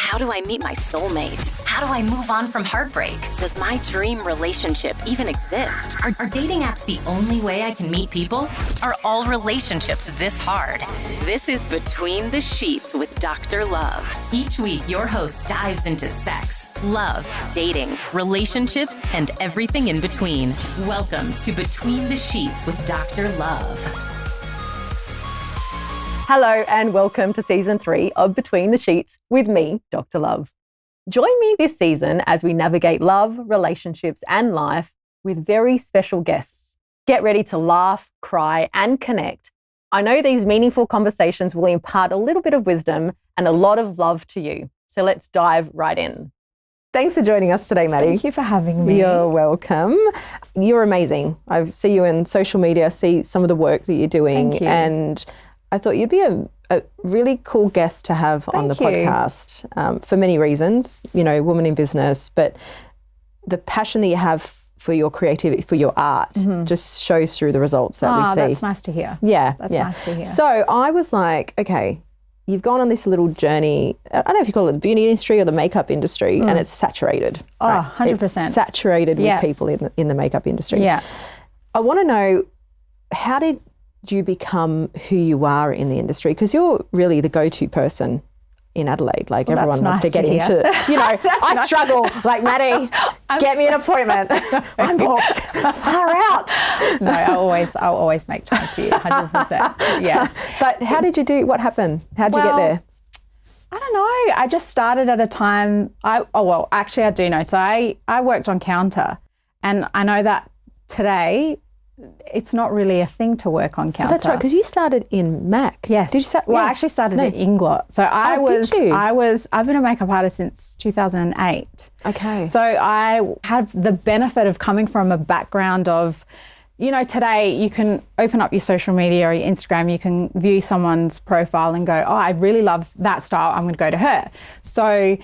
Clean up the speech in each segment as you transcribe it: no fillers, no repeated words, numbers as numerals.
How do I meet my soulmate? How do I move on from heartbreak? Does my dream relationship even exist? Are dating apps the only way I can meet people? Are all relationships this hard? This is Between the Sheets with Dr. Love. Each week, your host dives into sex, love, dating, relationships, and everything in between. Welcome to Between the Sheets with Dr. Love. Hello and welcome to Season 3 of Between the Sheets with me, Dr. Love. Join me this season as we navigate love, relationships and life with very special guests. Get ready to laugh, cry and connect. I know these meaningful conversations will impart a little bit of wisdom and a lot of love to you. So let's dive right in. Thanks for joining us today, Maddie. Thank you for having me. You're welcome. You're amazing. I see you in social media, see some of the work that you're doing. Thank you. And I thought you'd be a really cool guest to have on the podcast for many reasons, you know, woman in business, but the passion that you have for your creativity, for your art, just shows through the results that we see. That's nice to hear. Yeah. That's nice to hear. So I was like, okay, you've gone on this little journey. I don't know if you call it the beauty industry or the makeup industry, and it's saturated. Oh, right? 100%. It's saturated with people in the makeup industry. Yeah. I want to know, how did you become who you are in the industry? Because you're really the go-to person in Adelaide. Like, everyone wants to get into, you know, I struggle, like, Maddie, get me an appointment. I'm booked. Far out. No, I'll always make time for you, 100%. Yeah. But how did you do, what happened? How'd you get there? I don't know. I just started at a time, actually I do know. So I worked on counter, and I know that today it's not really a thing to work on counter. That's right, because you started in Mac. Yes. Did you start? I actually started at Inglot. So I've been a makeup artist since 2008. Okay. So I have the benefit of coming from a background of, you know, today you can open up your social media or your Instagram, you can view someone's profile and go, oh, I really love that style, I'm going to go to her. So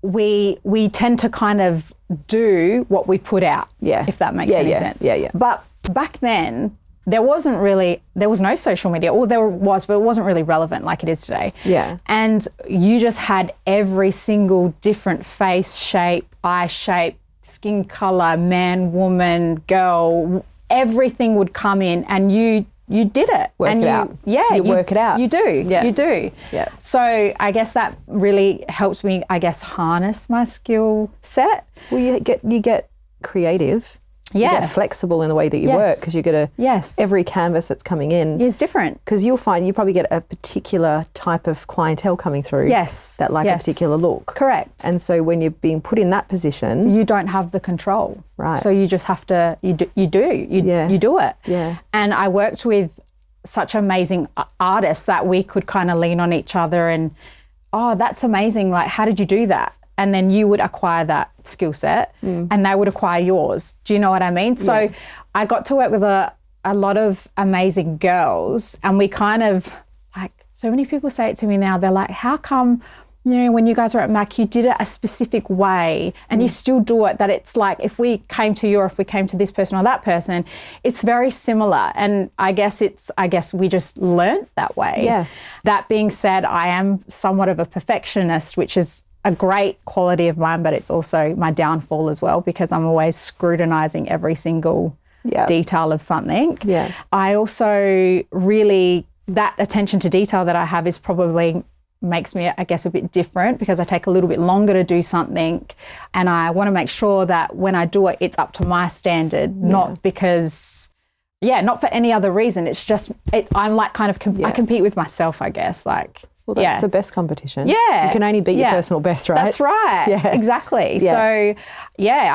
we tend to kind of do what we put out, if that makes any sense. Yeah. But back then, there was no social media, or there was, but it wasn't really relevant like it is today. Yeah. And you just had every single different face shape, eye shape, skin color, man, woman, girl, everything would come in, and you did it. Work it out. Yeah. You work it out. You do. Yeah. You do. Yeah. So I guess that really helps me, harness my skill set. Well, you get creative. Yeah. You get flexible in the way that you work, because you get every canvas that's coming in is different. Because you'll find you probably get a particular type of clientele coming through. Yes. That like a particular look. Correct. And so when you're being put in that position, you don't have the control. Right. So you just have to, you do it. Yeah. And I worked with such amazing artists that we could kind of lean on each other and, oh, that's amazing. Like, how did you do that? And then you would acquire that skill set and they would acquire yours. Do you know what I mean? So I got to work with a lot of amazing girls, and we kind of, like, so many people say it to me now, they're like, how come, you know, when you guys were at Mac, you did it a specific way and you still do it, that it's like, if we came to you or if we came to this person or that person, it's very similar. And I guess we just learnt that way. Yeah. That being said, I am somewhat of a perfectionist, which is a great quality of mine, but it's also my downfall as well, because I'm always scrutinizing every single detail of something. Yeah. I also really, that attention to detail that I have is probably makes me, I guess, a bit different, because I take a little bit longer to do something, and I want to make sure that when I do it, it's up to my standard, not because, not for any other reason. It's just, I'm like kind of, I compete with myself, I guess, like. Well, that's the best competition. Yeah. You can only beat your personal best, right? That's right. Yeah. Exactly. Yeah.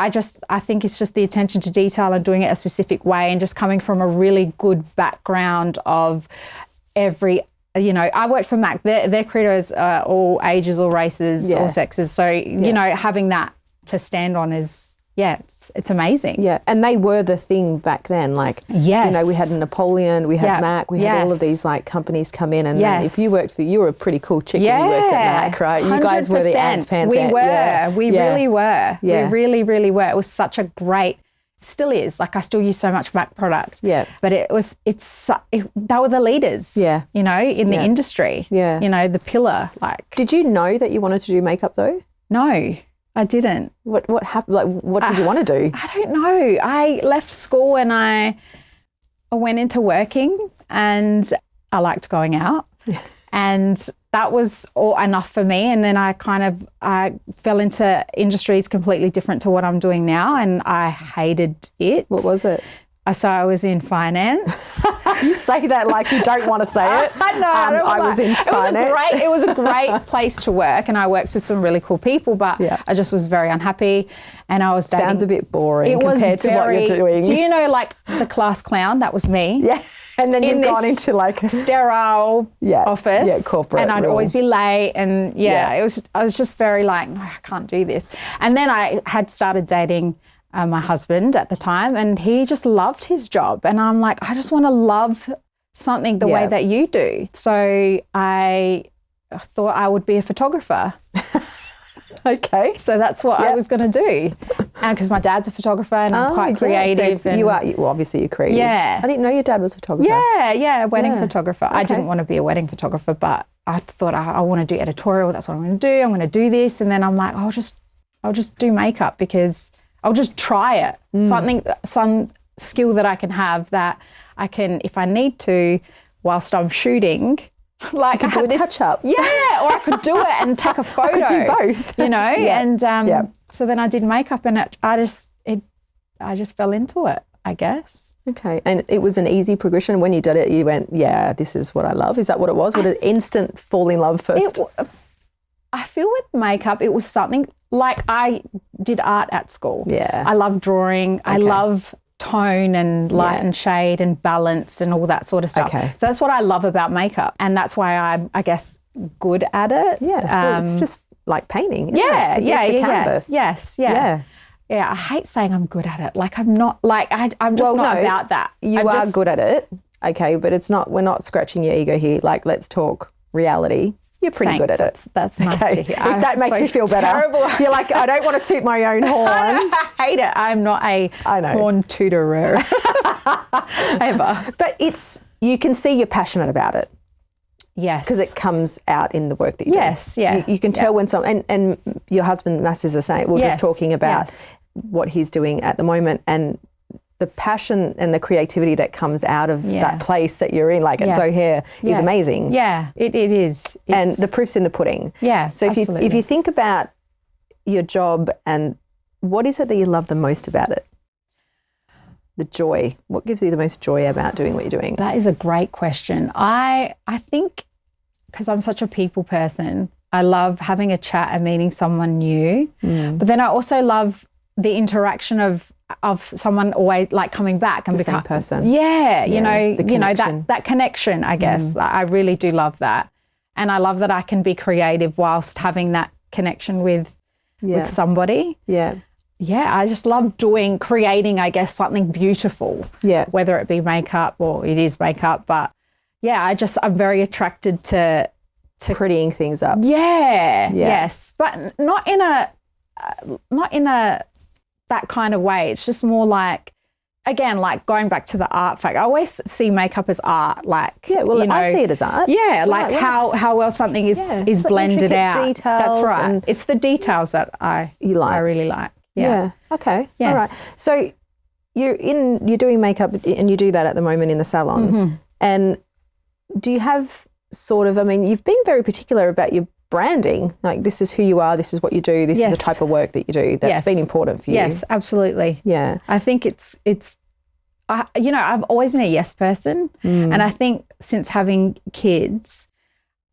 So, I think it's just the attention to detail and doing it a specific way, and just coming from a really good background of every, you know, I worked for Mac. Their creators are all ages, all races, all sexes. So, you know, having that to stand on is, it's amazing. Yeah, and they were the thing back then. Like, you know, we had Napoleon, we had Mac, we had all of these like companies come in, and then if you worked you were a pretty cool chick when you worked at Mac, right? 100%. You guys were the ants pants. We were. We really were. Yeah. We really, really were. It was such a great still is. Like I still use so much MAC product. Yeah. But they were the leaders. Yeah. You know, in the industry. Yeah. You know, the pillar. Like. Did you know that you wanted to do makeup though? No, I didn't. What happened? Like, what did you want to do? I don't know. I left school and I went into working, and I liked going out. And that was all enough for me. And then I fell into industries completely different to what I'm doing now, and I hated it. What was it? So I was in finance. You say that like you don't want to say it. I was in finance. It was a great place to work, and I worked with some really cool people, but I just was very unhappy. And I was dating. Sounds a bit boring compared to what you're doing. Do you know, like the class clown? That was me. Yeah. And then you've gone into like a sterile office. Yeah, corporate. And I'd always be late. And I was just very like, no, I can't do this. And then I had started dating my husband at the time, and he just loved his job. And I'm like, I just want to love something the way that you do. So I thought I would be a photographer. Okay. So that's what I was going to do. And because my dad's a photographer and I'm quite creative. So obviously you're creative. Yeah. I didn't know your dad was a photographer. Yeah, wedding photographer. Okay. I didn't want to be a wedding photographer, but I thought I want to do editorial. That's what I'm going to do. I'm going to do this. And then I'm like, I'll just do makeup because I'll just try it. Some skill that I can have that I can, if I need to, whilst I'm shooting, like I had touch up. Yeah, or I could do it and take a photo. I could do both. You know, and so then I did makeup, and I just fell into it, I guess. Okay, and it was an easy progression. When you did it, you went, yeah, this is what I love. Is that what it was? Was it instant fall in love first? I feel with makeup, it was something like I did art at school. Yeah. I love drawing. Okay. I love tone and light and shade and balance and all that sort of stuff. Okay. So that's what I love about makeup, and that's why I'm, I guess, good at it. Yeah, well, it's just like painting, isn't it? It's a canvas. Yes, yeah. I hate saying I'm good at it. Like I'm not, like I'm just not about that. You are good at it, okay, but it's not, we're not scratching your ego here. Like, let's talk reality. You're pretty good at it. That's nice to hear. If that makes you feel better. You're like, I don't want to toot my own horn. I hate it. I'm not a horn tooterer ever. But you can see you're passionate about it. Yes. Because it comes out in the work that you do. Yes, yeah. You can tell when and your husband, Mass, is the same. We're just talking about what he's doing at the moment, and the passion and the creativity that comes out of that place that you're in, like at So Hair, is amazing. Yeah, it is. And the proof's in the pudding. Yeah, so if you think about your job, and what is it that you love the most about it? The joy. What gives you the most joy about doing what you're doing? That is a great question. I think because I'm such a people person, I love having a chat and meeting someone new. But then I also love the interaction of someone always like coming back and become the same person. Yeah, you know that connection, I guess. I really do love that. And I love that I can be creative whilst having that connection with somebody. Yeah. Yeah, I just love creating, I guess, something beautiful. Yeah. Whether it be makeup or it is makeup, but yeah, I'm very attracted to prettying things up. Yeah. Yes. But not in a that kind of way. It's just more like, again, like going back to the art fact, I always see makeup as art. Like, I see it as art. Yeah, like how well something is blended out. Details. That's right. It's the details that I really like. Yeah. Okay. Yes. All right. So you're doing makeup, and you do that at the moment in the salon. And do you have you've been very particular about your branding, like this is who you are, this is what you do, this is the type of work that you do. That's been important for you. Yes, absolutely. Yeah. I think I've always been a yes person. And I think since having kids,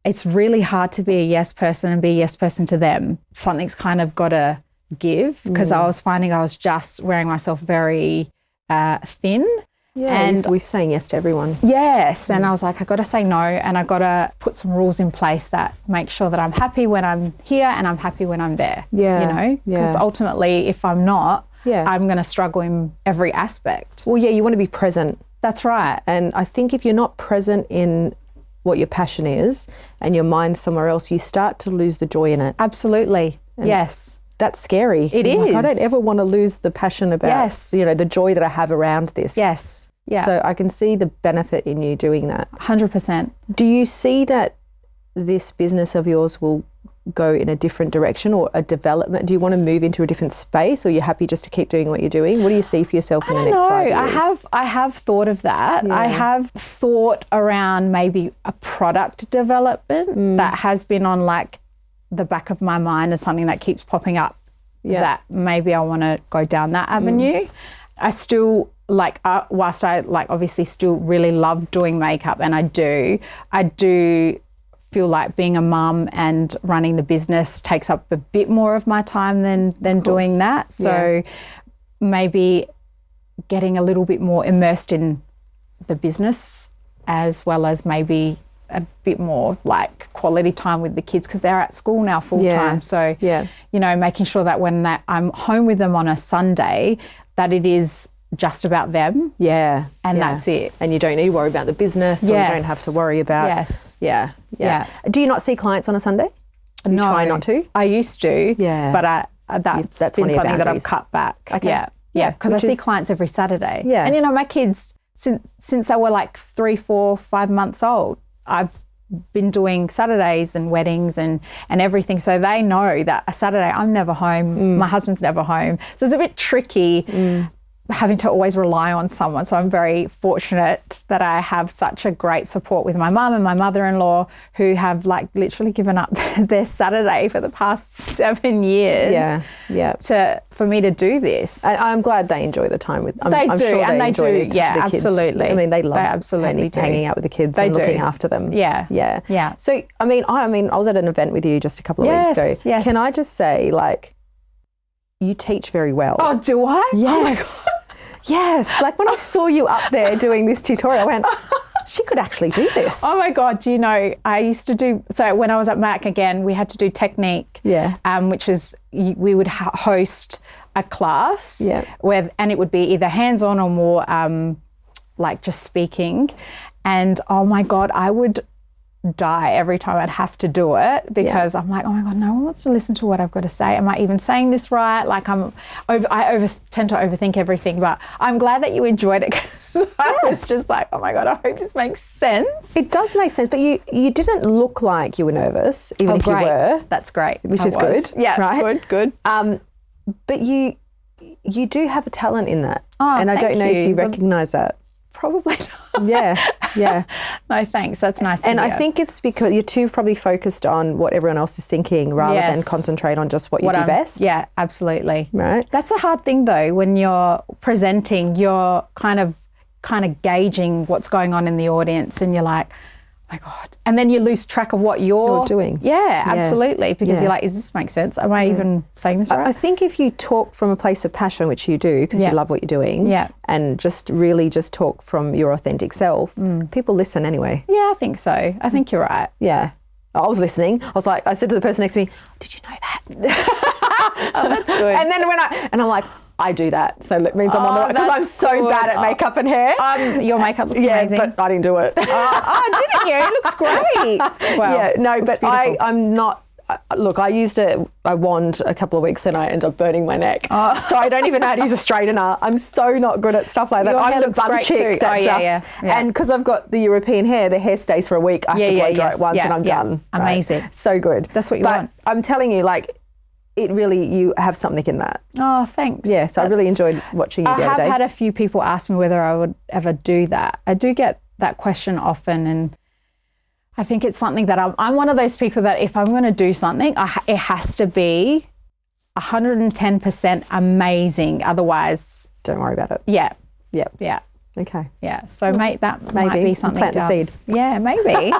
it's really hard to be a yes person and be a yes person to them. Something's kind of got to give, because I was finding I was just wearing myself very thin. Yeah, and we're saying yes to everyone. Yes, and I was like, I got to say no, and I got to put some rules in place that make sure that I'm happy when I'm here and I'm happy when I'm there. Yeah, because ultimately, if I'm not, I'm going to struggle in every aspect. Well, you want to be present. That's right. And I think if you're not present in what your passion is, and your mind's somewhere else, you start to lose the joy in it. Absolutely. Yes. that's scary. It is. Like, I don't ever want to lose the passion about, the joy that I have around this. Yes. Yeah. So I can see the benefit in you doing that. 100%. Do you see that this business of yours will go in a different direction or a development? Do you want to move into a different space, or you're happy just to keep doing what you're doing? What do you see for yourself in the next 5 years? I have thought of that. I have thought around maybe a product development that has been on like the back of my mind as something that keeps popping up that maybe I want to go down that avenue. I still whilst I obviously still really love doing makeup, and I do feel like being a mum and running the business takes up a bit more of my time than doing that. So maybe getting a little bit more immersed in the business, as well as maybe a bit more like quality time with the kids, because they're at school now full time. So, making sure that when I'm home with them on a Sunday, that it is just about them. And that's it. And you don't need to worry about the business, or you don't have to worry about. Yeah. Do you not see clients on a Sunday? You try not to? I used to. But that's been something that I've cut back. Okay. Because I see clients every Saturday. And my kids, since they were like 3, 4, 5 months old, I've been doing Saturdays and weddings and everything. So they know that a Saturday I'm never home. My husband's never home. So it's a bit tricky having to always rely on someone. So I'm very fortunate that I have such a great support with my mum and my mother-in-law, who have like literally given up their Saturday for the past 7 years for me to do this. I'm glad they enjoy the time with. I'm sure they do. The kids. Absolutely. I mean, they love absolutely hanging out with the kids and looking after them. Yeah. So I was at an event with you just a couple of weeks ago. Yes. Can I just say, like, you teach very well. Oh, do I? Yes. Yes. Like when I saw you up there doing this tutorial, I went, she could actually do this. Oh my God. Do you know, I used to do, so when I was at Mac again, we had to do technique, which is we would host a class and it would be either hands-on or more like just speaking. And oh my God, I would die every time I'd have to do it, because I'm like, oh my God, no one wants to listen to what I've got to say. Am I even saying this right? Like I tend to overthink everything, but I'm glad that you enjoyed it, because I was just like, oh my God, I hope this makes sense. It does make sense, but you didn't look like you were nervous, even if you were. That's great. Which is good. Yeah, right? Good. But you do have a talent in that. Oh, and I don't know if you recognise that. Probably not. Yeah. No, thanks. That's nice to hear. I think it's because you're too probably focused on what everyone else is thinking rather than concentrate on just what you do best. Yeah, absolutely. Right. That's a hard thing though. When you're presenting, you're kind of gauging what's going on in the audience, and you're like, oh my God. And then you lose track of what you're doing. Yeah, absolutely. Because you're like, does this make sense? Am I even saying this right? I think if you talk from a place of passion, which you do because you love what you're doing, and just really just talk from your authentic self, people listen anyway. Yeah, I think so. I think you're right. Yeah. I was listening. I said to the person next to me, did you know that? Oh, that's good. And then I'm like, I do that, so it means I'm on the right, because I'm so bad at makeup and hair. Your makeup looks amazing. Yeah, but I didn't do it. Didn't you? It looks great. Well, but beautiful. I'm not. Look, I used a wand a couple of weeks and I ended up burning my neck. So I don't even know how to use a straightener. I'm so not good at stuff like that. I'm the bun chick that and because I've got the European hair, the hair stays for a week. I have to blow dry it once and I'm done. Amazing. Right? So good. That's what you want. I'm telling you, like, it really, you have something in that. Oh, thanks. Yeah, so I really enjoyed watching you the other day. I have had a few people ask me whether I would ever do that. I do get that question often, and I think it's something that I'm one of those people that if I'm going to do something, it has to be 110% amazing. Otherwise, don't worry about it. Yeah. Okay. Yeah. So might be something. Plant the seed. Yeah, maybe.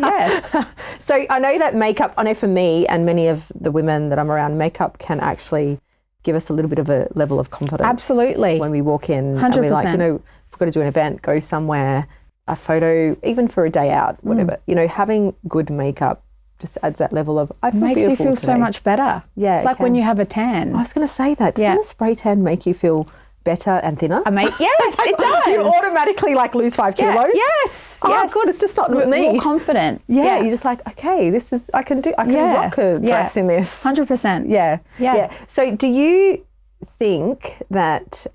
Yes. So I know that makeup, I know for me and many of the women that I'm around, makeup can actually give us a little bit of a level of confidence. Absolutely. When we walk in 100%. and we're like, if we've got to do an event, go somewhere, a photo, even for a day out, whatever, having good makeup just adds that level of, I feel makes beautiful you feel today. so much better. Yeah. It's like when you have a tan. I was going to say that. Doesn't a spray tan make you feel better and thinner. Yes, it does. You automatically like lose 5 kilos. Yes. Oh God, it's just not me. More confident. Yeah, you're just like, okay, I can rock a dress in this. 100%. Yeah. So do you think that,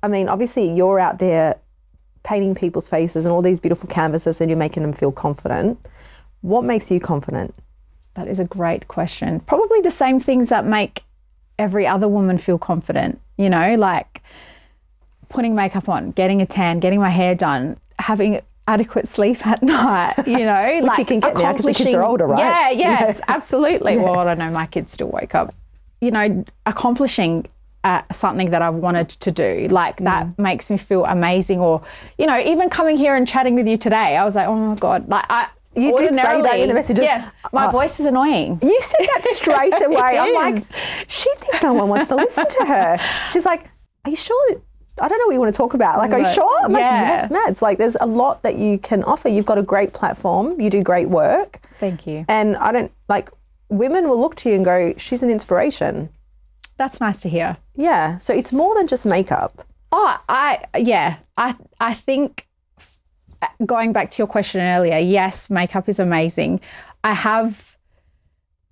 I mean, obviously you're out there painting people's faces and all these beautiful canvases and you're making them feel confident. What makes you confident? That is a great question. Probably the same things that make every other woman feel confident, you know, like putting makeup on, getting a tan, getting my hair done, having adequate sleep at night, you know. Which like you can get now because the kids are older, right? Yeah, yes, absolutely. Well, I don't know, my kids still wake up. You know, accomplishing something that I've wanted to do, like that makes me feel amazing. Or, you know, even coming here and chatting with you today, I was like, oh my God, like you did say that in the messages. Yeah, my voice is annoying. You said that straight away. I'm like, she thinks no one wants to listen to her. She's like, are you sure? I don't know what you want to talk about. Like, are you sure? I'm like, yes, Mads. Like, there's a lot that you can offer. You've got a great platform. You do great work. Thank you. And I don't, like, women will look to you and go, she's an inspiration. That's nice to hear. Yeah. So it's more than just makeup. Oh, I think going back to your question earlier, yes, makeup is amazing. I have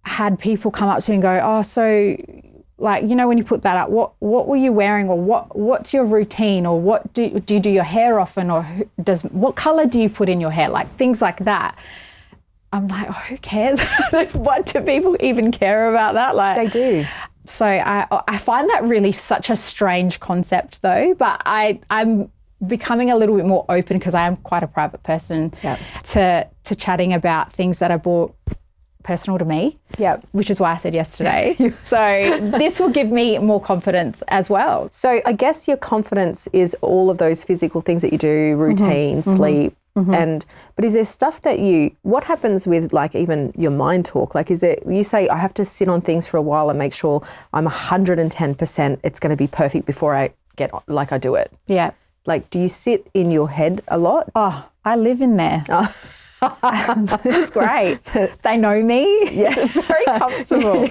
had people come up to me and go, oh, so like, you know, when you put that up, what were you wearing, or what's your routine, or what do you do your hair often, or what color do you put in your hair, like things like that. I'm like, oh, who cares? What do people even care about that? Like they do. So I find that really such a strange concept though, but I'm becoming a little bit more open because I am quite a private person to chatting about things that are more personal to me, which is why I said yes today. So this will give me more confidence as well. So I guess your confidence is all of those physical things that you do, routine, sleep, but is there stuff that what happens with like even your mind talk? Like is it, you say I have to sit on things for a while and make sure I'm 110% it's going to be perfect before I I do it. Yeah. Like, do you sit in your head a lot? Oh, I live in there. It's great. They know me. Yeah. It's very comfortable.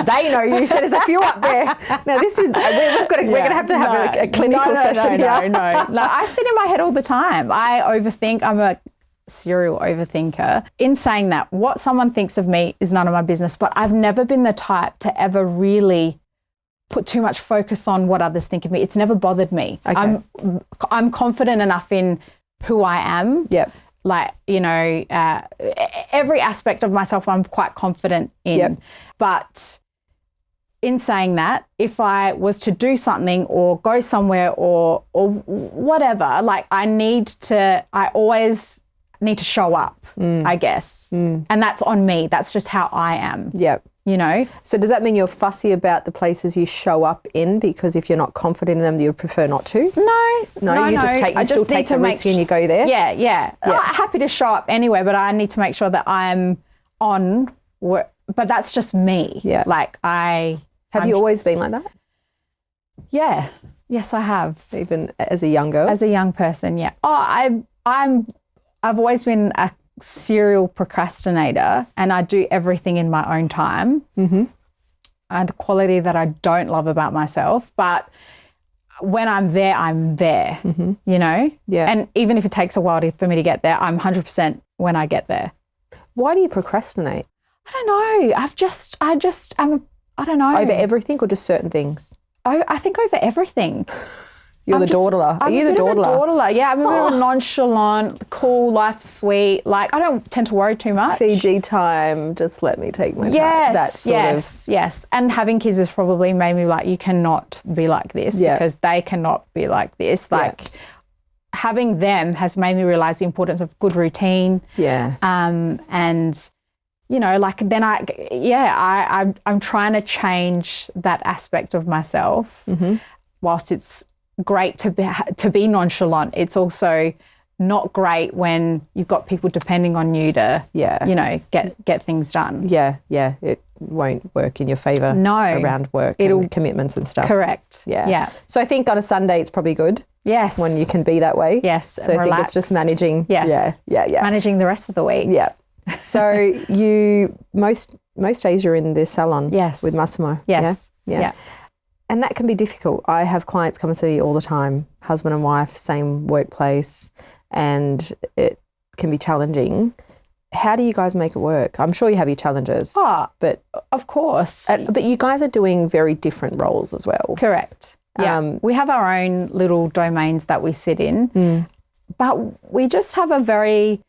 They know you. So there's a few up there. Now this is, we're going to have to have a clinical session here. No. I sit in my head all the time. I overthink. I'm a serial overthinker. In saying that, what someone thinks of me is none of my business, but I've never been the type to ever really put too much focus on what others think of me. It's never bothered me. Okay. I'm confident enough in who I am. Yep. Like, you know, every aspect of myself I'm quite confident in. Yep. But in saying that, if I was to do something or go somewhere or whatever, like I always need to show up, I guess. And that's on me. That's just how I am. Yep. You know? So does that mean you're fussy about the places you show up in because if you're not confident in them, you would prefer not to? No. You still take the risk and you go there? Yeah. I'm happy to show up anywhere, but I need to make sure that I'm on work. But that's just me. Yeah. Like Have you always been like that? Yeah. Yes, I have. Even as a young girl? As a young person, yeah. Oh, I've always been a serial procrastinator and I do everything in my own time. And a quality that I don't love about myself, but when I'm there, you know? Yeah. And even if it takes a while for me to get there, I'm 100% when I get there. Why do you procrastinate? I don't know. I don't know. Over everything or just certain things? I think over everything. You're the dawdler. Are you the dawdler? Dawdler, yeah. I'm a little nonchalant, cool, life's sweet. Like, I don't tend to worry too much. Fiji time, just let me take my time. Yes. And having kids has probably made me like, you cannot be like this because they cannot be like this. Like, having them has made me realise the importance of good routine. Yeah. And, you know, like then I'm trying to change that aspect of myself. Whilst it's great to be nonchalant, it's also not great when you've got people depending on you to, you know, get things done. Yeah. It won't work in your favour. No. Around work and commitments and stuff. Correct. Yeah. So I think on a Sunday it's probably good. Yes. When you can be that way. Yes. So I think it's just managing. Yes. Yeah. Managing the rest of the week. Yeah. So you most days you're in the salon. Yes. With Massimo. Yes. Yeah. And that can be difficult. I have clients come and see me all the time, husband and wife, same workplace, and it can be challenging. How do you guys make it work? I'm sure you have your challenges. Oh, but of course. But you guys are doing very different roles as well. Correct. Yeah. We have our own little domains that we sit in, but we just have a very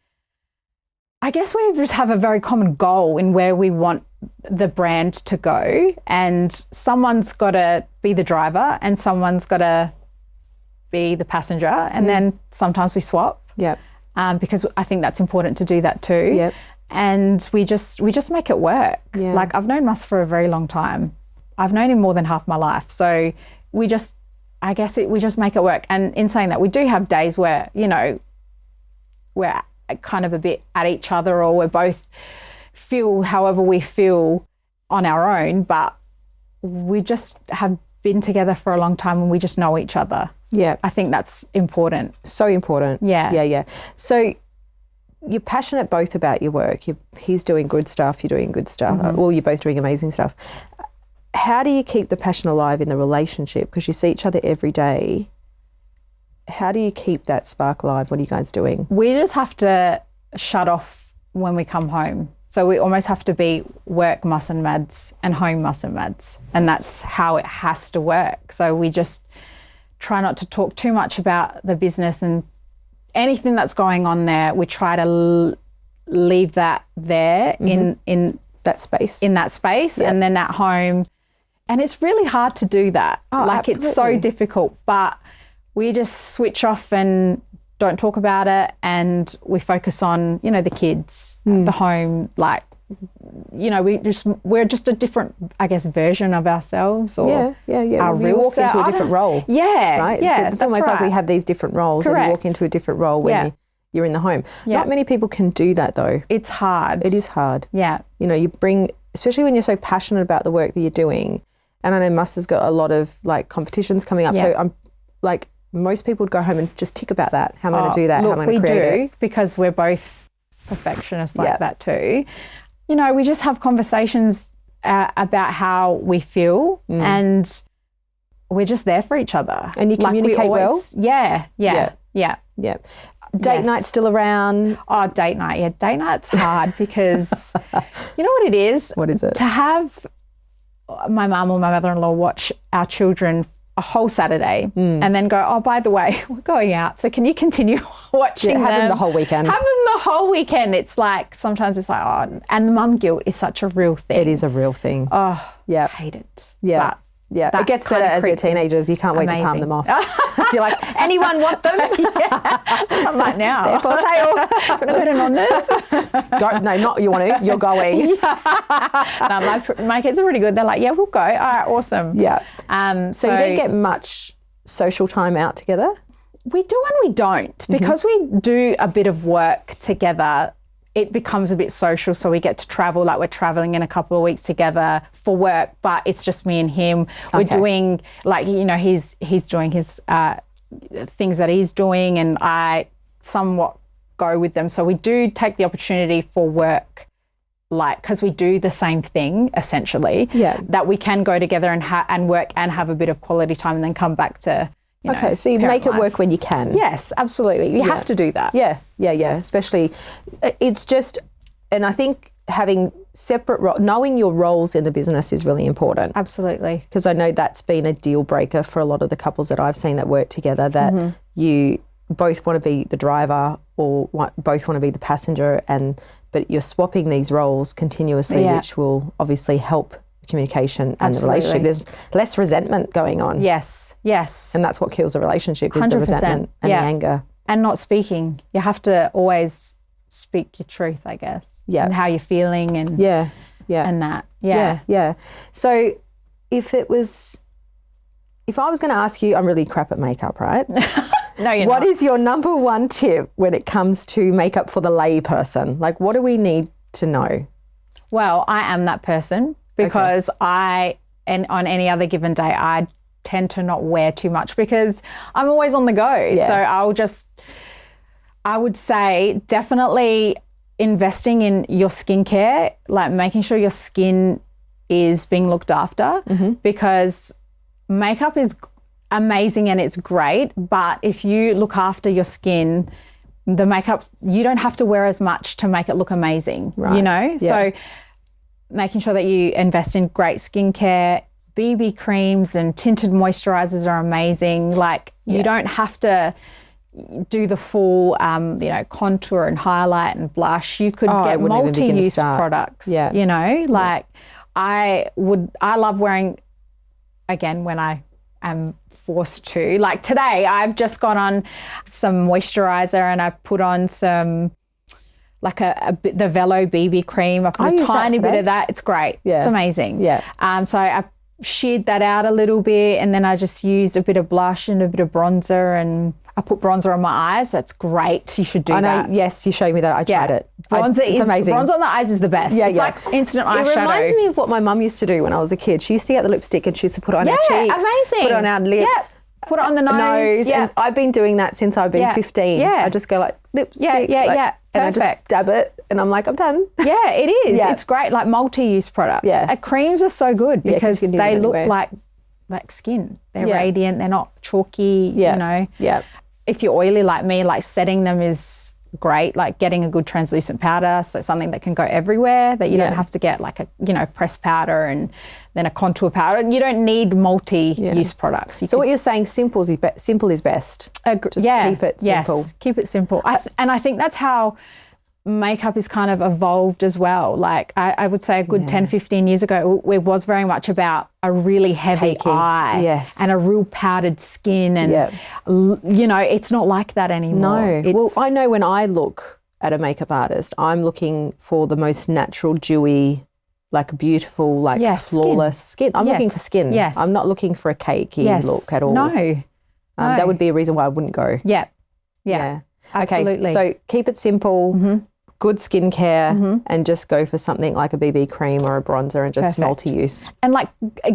common goal in where we want the brand to go, and someone's got to be the driver and someone's got to be the passenger, and then sometimes we swap. Yep. Because I think that's important to do that too. Yep. And we just make it work. Yeah. Like, I've known Mus for a very long time. I've known him more than half my life. So we just make it work. And in saying that, we do have days where, you know, we're kind of a bit at each other, or we're both feel however we feel on our own, but we just have been together for a long time and we just know each other. Yeah. I think that's important. So important. Yeah. Yeah, yeah. So you're passionate both about your work. He's doing good stuff, you're doing good stuff. Well, you're both doing amazing stuff. How do you keep the passion alive in the relationship? Because you see each other every day. How do you keep that spark alive? What are you guys doing? We just have to shut off when we come home. So we almost have to be work Mus and Mads and home Mus and Mads. And that's how it has to work. So we just try not to talk too much about the business and anything that's going on there. We try to leave that there in that space. In that space. Yep. And then at home. And it's really hard to do that. Oh, like, absolutely. It's so difficult. But we just switch off and don't talk about it, and we focus on, you know, the kids, the home, like, you know, we're just a different, I guess, version of ourselves. Or yeah. We walk into a different role. Yeah, right. Yeah, it's almost like we have these different roles. Correct. And you walk into a different role when you're in the home. Yeah. Not many people can do that though. It's hard. It is hard. Yeah. You know, you bring, especially when you're so passionate about the work that you're doing. And I know Mus has got a lot of like competitions coming up. Yeah. So I'm like, most people would go home and just tick about that. How am I going to do that? Look, how am I going to create it? We do, because we're both perfectionists like that too. You know, we just have conversations about how we feel, and we're just there for each other. And you communicate well? Yeah. Date night still around? Oh, date night. Yeah, date night's hard because you know what it is? What is it? To have my mum or my mother-in-law watch our children a whole Saturday and then go, oh, by the way, we're going out, so can you continue watching them? Have them the whole weekend. Have them the whole weekend. It's like, sometimes it's like, oh, and the mum guilt is such a real thing. It is a real thing. Oh, yeah. I hate it. Yeah. But yeah, it gets better as they're teenagers. You can't wait to palm them off. You're like, anyone want them? I'm like, now. They're for sale. Want to go to Nonda's? No, not you want to. You're going. No, my kids are pretty good. They're like, yeah, we'll go. All right, awesome. Yeah. So you don't get much social time out together? We do and we don't. Because we do a bit of work together, it becomes a bit social, so we get to travel. Like, we're traveling in a couple of weeks together for work, but it's just me and him. We're doing, like, you know, he's doing his things that he's doing, and I somewhat go with them. So we do take the opportunity for work, like, because we do the same thing essentially. Yeah. That we can go together and work and have a bit of quality time, and then come back to. Okay, so you make it work when you can. Yes, absolutely. You have to do that. Yeah. Especially, it's just, and I think having separate, knowing your roles in the business is really important. Absolutely. Because I know that's been a deal breaker for a lot of the couples that I've seen that work together, that you both want to be the driver or both want to be the passenger, but you're swapping these roles continuously, which will obviously help communication and the relationship. There's less resentment going on. Yes. And that's what kills a relationship, is 100%. The resentment and the anger. And not speaking. You have to always speak your truth, I guess. Yeah. And how you're feeling and and that. Yeah. So if I was going to ask you, I'm really crap at makeup, right? No, you're not. What is your number one tip when it comes to makeup for the layperson? Like, what do we need to know? Well, I am that person. Because on any other given day, I tend to not wear too much because I'm always on the go. Yeah. So I would say definitely investing in your skincare, like making sure your skin is being looked after, because makeup is amazing and it's great, but if you look after your skin, the makeup, you don't have to wear as much to make it look amazing, you know? Yeah. So making sure that you invest in great skincare, BB creams and tinted moisturizers are amazing. Like you don't have to do the full, contour and highlight and blush. You could get multi-use products, you know, like I love wearing, again, when I am forced to, like today, I've just got on some moisturizer and I put on some, like the Velo BB cream. I put a tiny bit of that. It's great. Yeah. It's amazing. Yeah. So I sheared that out a little bit and then I just used a bit of blush and a bit of bronzer and I put bronzer on my eyes. That's great. You should do that. I know. Yes, you showed me that. I tried it. It's amazing. Bronzer on the eyes is the best. Yeah, it's like instant eyeshadow. It reminds me of what my mum used to do when I was a kid. She used to get the lipstick and she used to put it on her cheeks. Amazing. Put it on our lips. Yep. Put it on the nose. And I've been doing that since I've been 15. Yeah. I just go like lipstick. And I just dab it and I'm like, I'm done. Yeah, it is. Yeah. It's great, like multi-use products. Yeah. Creams are so good because they look like skin. They're radiant. They're not chalky, you know. Yeah. If you're oily like me, like setting them is great, like getting a good translucent powder, so something that can go everywhere, that you don't have to get like a, pressed powder and then a contour powder. You don't need multi-use products. So what you're saying, simple is best. Just keep it simple. Yes, keep it simple. And I think that's how makeup is kind of evolved as well. Like I would say a good 10, 15 years ago, it was very much about a really heavy eye and a real powdered skin. And, it's not like that anymore. No. Well, I know when I look at a makeup artist, I'm looking for the most natural, dewy, like beautiful, like flawless skin. I'm looking for skin. Yes. I'm not looking for a cakey look at all. No. That would be a reason why I wouldn't go. Yeah. Absolutely. Okay, so keep it simple, good skincare, and just go for something like a BB cream or a bronzer and just multi-use. And like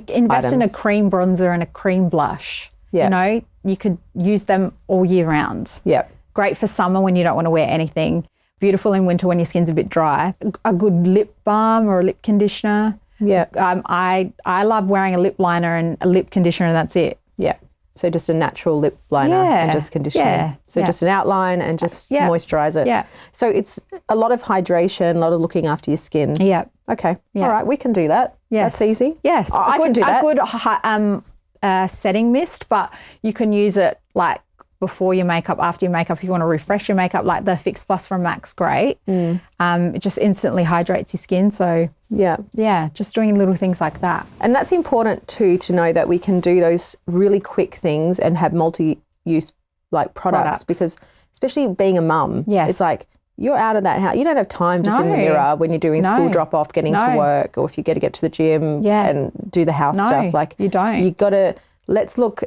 invest in a cream bronzer and a cream blush. Yeah. You know, you could use them all year round. Yeah. Great for summer when you don't want to wear anything. Beautiful in winter when your skin's a bit dry. A good lip balm or a lip conditioner. Yeah. I love wearing a lip liner and a lip conditioner and that's it. Yeah. So just a natural lip liner and just conditioning. Yeah. So just an outline and just moisturize it. Yeah. So it's a lot of hydration, a lot of looking after your skin. Yeah. Okay. Yeah. All right. We can do that. Yes. That's easy. Yes. I can do that. A good setting mist, but you can use it like before your makeup, after your makeup, if you want to refresh your makeup, like the Fix Plus from MAC's great. It just instantly hydrates your skin. So just doing little things like that. And that's important too, to know that we can do those really quick things and have multi-use like products. Because especially being a mum, it's like you're out of that house. You don't have time just in the mirror when you're doing school drop-off, getting to work, or if you got to get to the gym and do the house stuff. Like you don't. You got to, let's look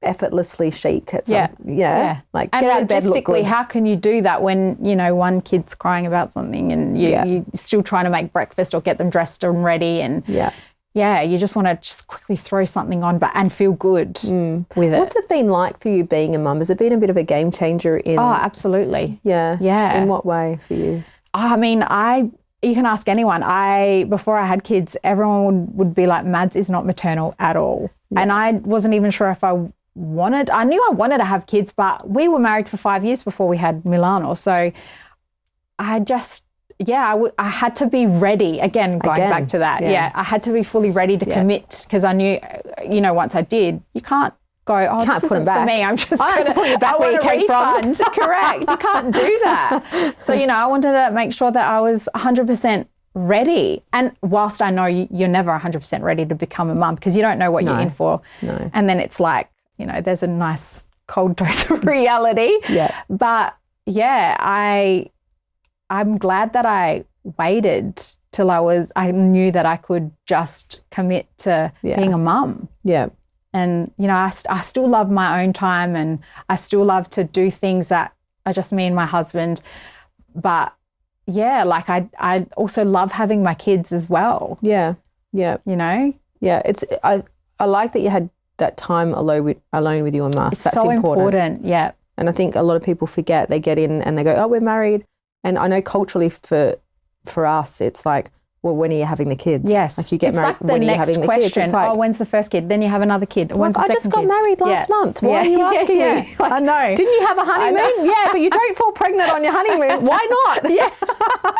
effortlessly chic at some, like and get out of bed, look good. How can you do that when one kid's crying about something and you're still trying to make breakfast or get them dressed and ready and you just want to just quickly throw something on and feel good with it. What's it been like for you being a mum? Has it been a bit of a game changer in? Oh, absolutely. Yeah. In what way for you? I mean, you can ask anyone. Before I had kids, everyone would be like, Mads is not maternal at all. And I wasn't even sure if I knew I wanted to have kids, but we were married for 5 years before we had Milano. So I just, I had to be ready. Again, back to that. Yeah. I had to be fully ready to commit because I knew, once I did, you can't go, this isn't for me. I'm just going to put it back where you came from. Correct. You can't do that. So, I wanted to make sure that I was 100% ready. And whilst I know you're never 100% ready to become a mum because you don't know what you're in for. No. And then it's like, there's a nice cold dose of reality. But I'm glad that I waited till I knew that I could just commit to being a mum. Yeah. And, I still love my own time and I still love to do things that are just me and my husband. But like I also love having my kids as well. Yeah. Yeah. Yeah. I like that you had that time alone with you and Mas. That's so important. Yeah. And I think a lot of people forget. They get in and they go, oh, we're married. And I know culturally for us, it's like, well, when are you having the kids? Yes. Like you get it's married, like the when are you next having question. the kids? It's like, when's the first kid? Then you have another kid. When's the I second just got kid? married last month. Why are you asking me? Like, I know. Didn't you have a honeymoon? Yeah, but you don't fall pregnant on your honeymoon. Why not? Yeah.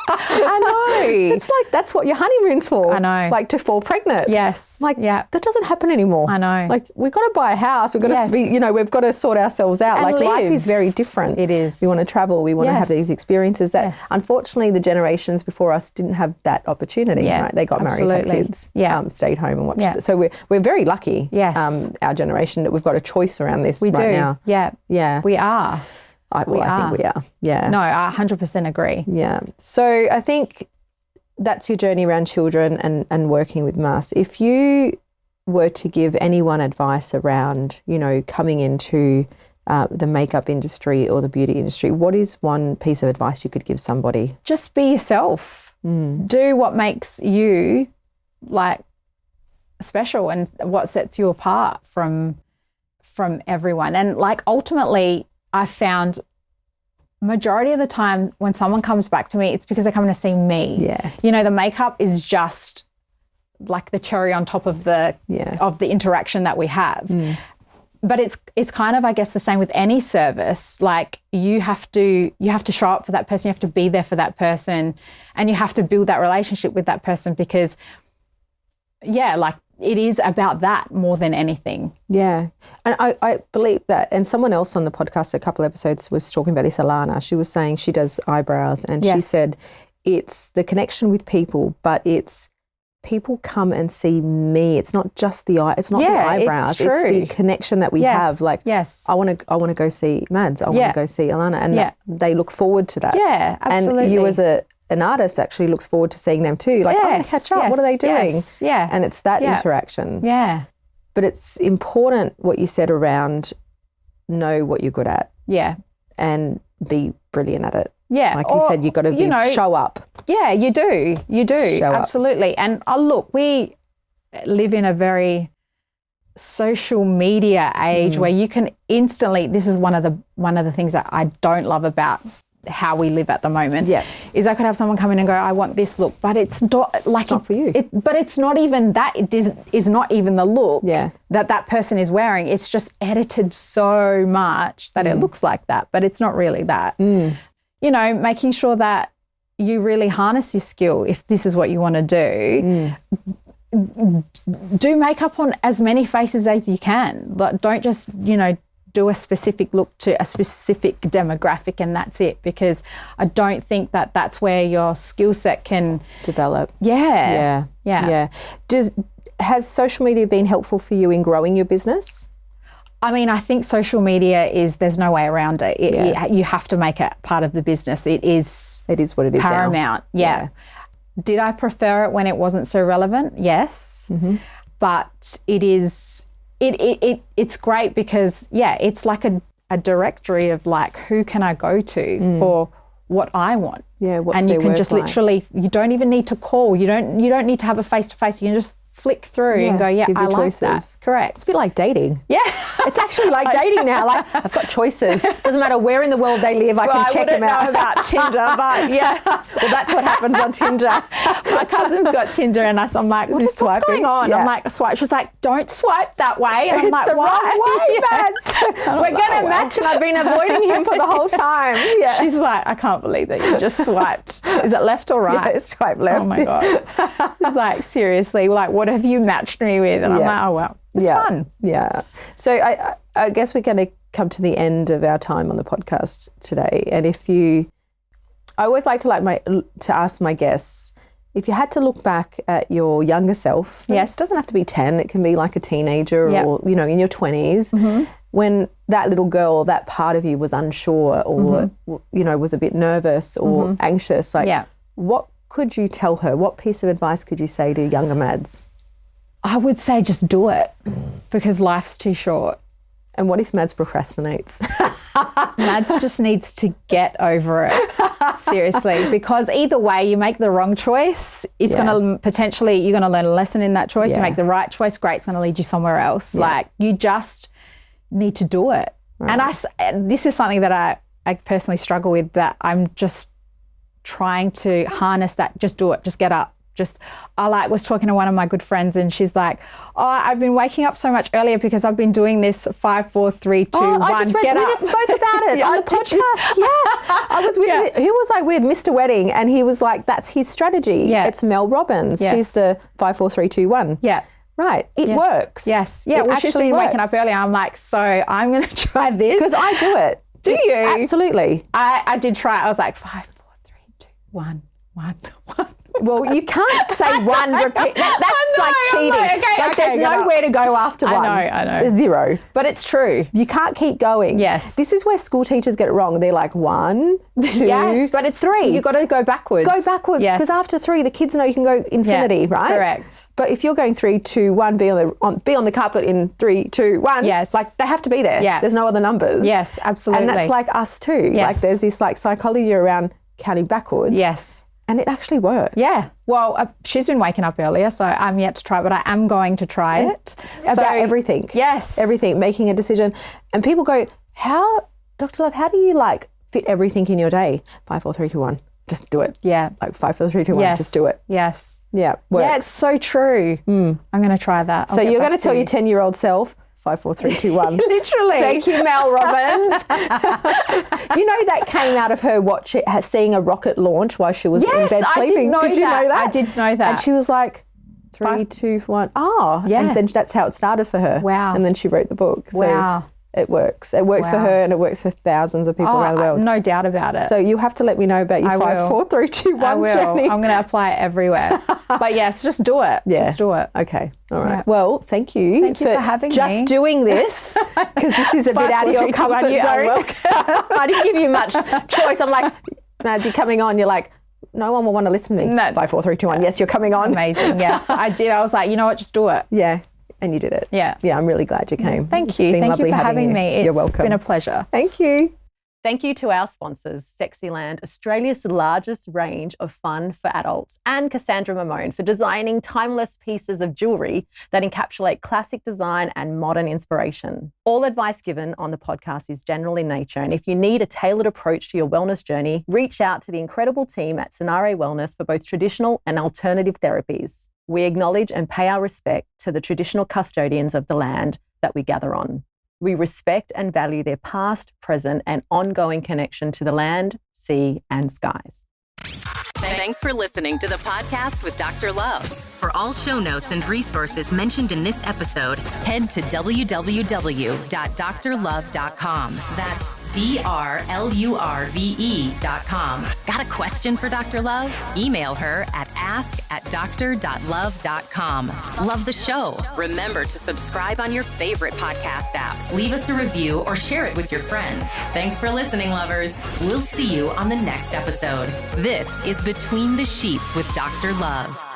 I know. It's like, that's what your honeymoon's for. I know. Like to fall pregnant. Yes. Like that doesn't happen anymore. I know. Like we've got to buy a house. We've got to be, we've got to sort ourselves out. And like life live. is very different. It is. We want to travel. We want to have these experiences that unfortunately the generations before us didn't have that opportunity. Yeah, right? They got married, had kids, stayed home and watched it. So we're very lucky, our generation, that we've got a choice around this now. Yeah. Yeah. We are. I think we are. Yeah. No, I 100% agree. Yeah. So I think that's your journey around children and working with Mas. If you were to give anyone advice around, coming into the makeup industry or the beauty industry, what is one piece of advice you could give somebody? Just be yourself. Do what makes you like special and what sets you apart from everyone. And like ultimately I found majority of the time when someone comes back to me, it's because they're coming to see me. Yeah. The makeup is just like the cherry on top of the interaction that we have. But it's kind of, I guess, the same with any service. Like you have to show up for that person, you have to be there for that person, and you have to build that relationship with that person because, like it is about that more than anything. Yeah. And I believe that, and someone else on the podcast a couple episodes was talking about this, Alana. She was saying she does eyebrows and she said it's the connection with people, but it's people come and see me. It's not just the eyebrows. It's the connection that we have. Like, I want to go see Mads. I want to go see Alana, and they look forward to that. Yeah, absolutely. And you as an artist actually looks forward to seeing them too. Like, I want to catch up. What are they doing? Yeah, and it's that interaction. Yeah, but it's important what you said around know what you're good at. Yeah, and be brilliant at it. Yeah. Like you said, you've got to show up. Yeah, you do. You do. Show absolutely. up. And look, we live in a very social media age where you can instantly, this is one of the things that I don't love about how we live at the moment. Yeah. Is I could have someone come in and go, I want this look, but it's not like it's not for you. But it's not even that. It is not even the look that person is wearing. It's just edited so much that it looks like that, but it's not really that. Making sure that you really harness your skill if this is what you want to do. Do makeup on as many faces as you can. Like, don't just, do a specific look to a specific demographic and that's it, because I don't think that that's where your skill set can develop. Yeah. Has social media been helpful for you in growing your business? I mean, I think social media there's no way around it. You have to make it part of the business. It is what it is paramount. Now. Yeah. Did I prefer it when it wasn't so relevant? Yes. But it is, it's great because, it's like a directory of like, who can I go to for what I want? Yeah, what's and their you can work just like? Literally, you don't even need to call. You don't need to have a face-to-face. You can just flick through and go, gives I you like choices. that. Correct. It's a bit like dating. Yeah. It's actually like dating now. Like, I've got choices. Doesn't matter where in the world they live, I can check them out. I wouldn't know about Tinder, but yeah. Well, that's what happens on Tinder. My cousin's got Tinder and I'm like, what's going on? I'm like, swipe. She's like, don't swipe that way. And I'm like, the why? wrong way, Mads. We're going to match and I've been avoiding him for the whole time. Yeah. She's like, I can't believe that you just swiped. Is it left or right? Yeah, swipe left. Oh my God. She's like, seriously, like, what have you matched me with? And I'm like, oh, well, it's fun. Yeah. So I guess we're going to come to the end of our time on the podcast today. And I always like to ask my guests, if you had to look back at your younger self, it doesn't have to be 10, it can be like a teenager or, in your 20s, when that little girl, that part of you was unsure or, was a bit nervous or anxious, what could you tell her? What piece of advice could you say to younger Mads? I would say just do it because life's too short. And what if Mads procrastinates? Mads just needs to get over it, seriously, because either way, you make the wrong choice, it's going to potentially, you're going to learn a lesson in that choice. You make the right choice, great, it's going to lead you somewhere else. Like, you just need to do it. Right. And this is something that I personally struggle with, that I'm just trying to harness that. Just do it, just get up, I was talking to one of my good friends and she's like, oh, I've been waking up so much earlier because I've been doing this 5, 4, 3, 2, 1, we just spoke about it on the podcast. Yes. I was with, who was I with? Mr. Wedding. And he was like, that's his strategy. Yeah. It's Mel Robbins. Yes. She's the 5, 4, 3, 2, 1. Yeah. Right. It works. Yes. Yeah. Well, she's been waking up early. I'm like, so I'm going to try this. Because I do it. Do you? Absolutely. I did try it. I was like, 5, 4, 3, 2, 1, 1, 1. Well, you can't say one repeat. That's like cheating. There's nowhere to go after one. I know. There's 0. But it's true. You can't keep going. Yes. This is where school teachers get it wrong. They're like 1, 2, yes, but it's 3. You've got to go backwards. Go backwards. Yes. Because after 3, the kids know you can go infinity, right? Correct. But if you're going 3, 2, 1, be on the carpet in 3, 2, 1. Yes. Like they have to be there. Yeah. There's no other numbers. Yes, absolutely. And that's like us too. Yes. Like there's this like psychology around counting backwards. Yes. And it actually works. Yeah. Well, she's been waking up earlier, so I'm yet to try it, but I am going to try it. About everything. Yes. Everything, making a decision. And people go, Dr. Love, how do you like fit everything in your day? 5, 4, 3, 2, 1. Just do it. Yeah. Like 5, 4, 3, 2, 1. Yes. Just do it. Yes. Yeah. Works. Yeah, it's so true. I'm going to try that. So you're going to tell your 10-year-old self, 5, 4, 3, 2, 1. Literally. Thank you, Mel Robbins. You know that came out of her seeing a rocket launch while she was in bed sleeping. Did you know that? I did know that. And she was like, 3, 2, 1. Oh, yeah. And then that's how it started for her. Wow. And then she wrote the book. So wow. It works. It works for her and it works for thousands of people around the world. No doubt about it. So you have to let me know about your 5, 4, 3, 2, 1 I will. journey. I'm going to apply it everywhere. But yes, just do it. Yeah. Just do it. Okay. All right. Yeah. Well, thank you. Thank you for having just me. doing this, because this is a bit out of your comfort zone. I didn't give you much choice. I'm like, Maddie, coming on. You're like, no one will want to listen to me. No. 5, 4, 3, 2, 1. Yes, you're coming on. Amazing. Yes, I did. I was like, you know what? Just do it. Yeah. And you did it. Yeah. Yeah, I'm really glad you came. Thank you. It's been Thank you lovely for having you. me. You're welcome. It's been a pleasure. Thank you. Thank you to our sponsors, Sexyland, Australia's largest range of fun for adults, and Cassandra Mamone for designing timeless pieces of jewellery that encapsulate classic design and modern inspiration. All advice given on the podcast is general in nature, and if you need a tailored approach to your wellness journey, reach out to the incredible team at Sonare Wellness for both traditional and alternative therapies. We acknowledge and pay our respect to the traditional custodians of the land that we gather on. We respect and value their past, present, and ongoing connection to the land, sea, and skies. Thanks for listening to the podcast with Dr. Love. For all show notes and resources mentioned in this episode, head to www.drlove.com. That's DRLURVE.com. Got a question for Dr. Love? Email her at ask@dr.love.com. Love the show? Remember to subscribe on your favorite podcast app. Leave us a review or share it with your friends. Thanks for listening, lovers. We'll see you on the next episode. This is Between the Sheets with Dr. Love.